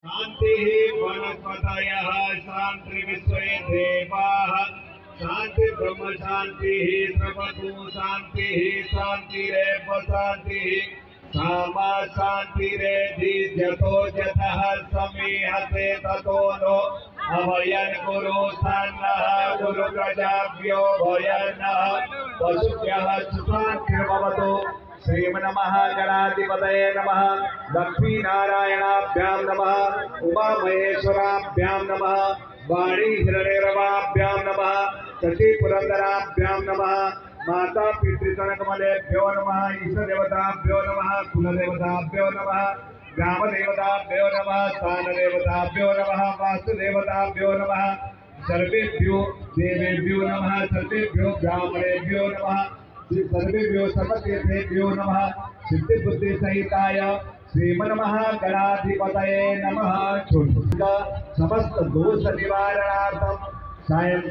शांति वनस्पतयः शांति विश्वे देवाः शांति ब्रह्म शांति सर्वतो शांति शांतिरेव शांतिः सामा शांतिरेधि जतो जतः समीहते ततो नो अभयन् कुरु सन्नः गुरु प्रजाभ्यो भयन्नः पशुभ्यः सुशान्तिर्भवतु। श्रीमन्नमः गणाधिपतये नमः। लक्ष्मीनारायणाभ्यां नमः। उमामहेश्वराभ्यां नमः। वाणी हिरण्यगर्भाभ्यां नमः। शशिपुरन्दराभ्यां नमः। माता पितृगणकमलेभ्यो नमः। ईशदेवताभ्यो नमः। कुलदेवताभ्यो नमः। ग्रामदेवताभ्यो नमः। स्थानदेवताभ्यो नमः। वास्तुदेवताभ्यो नमः। सर्वेभ्यो देवेभ्यो नमः। सर्वेभ्यो ब्राह्मणेभ्यो नमः। सर्वेभ्यो सर्वतीर्थेभ्यो नमः। सिद्धि बुद्धि सहिताय श्रीमन्महागणाधिपतये नमः। समस्त दोष निवारणार्थं सायं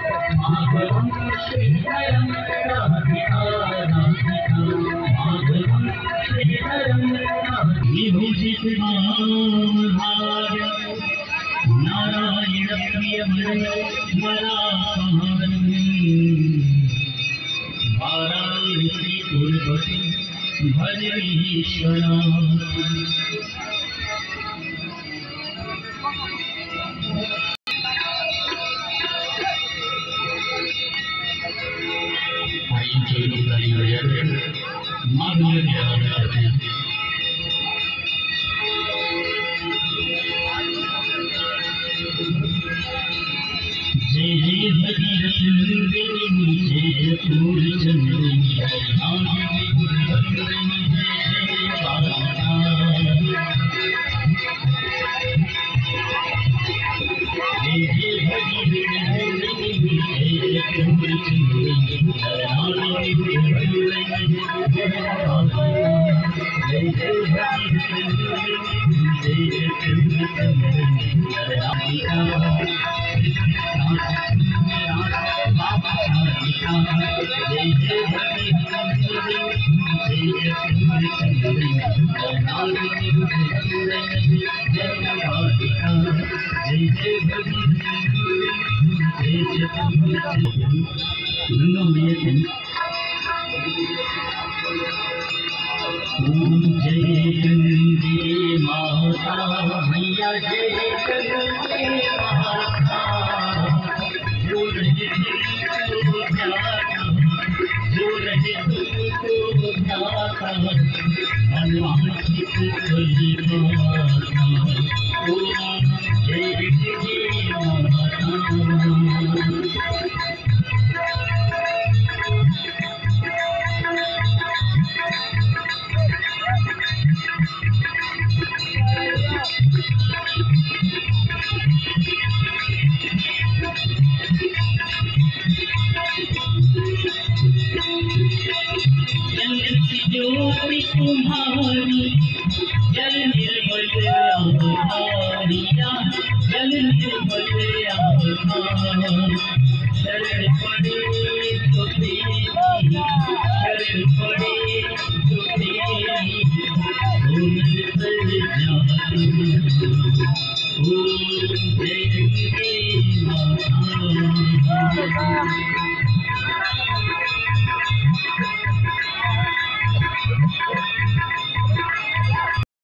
नारायण प्रिय वाराणसी कुलपति भजरीश्वरा जय जय भगीरथ जय पूरी चंद्रिनी जय चंडी माता मैया जय चंडी माता जो रहे तुमको ध्याता जो रहे तुमको ध्याता मनवांछित कोई माता ओम जय जय माता। ज्योति तुम्हारी जल निर्मल आधारिया जल निर्मल आधार शरण पड़े तो तेरी शरण पड़े तो तेरी भूल जाता ओम जय जय माता।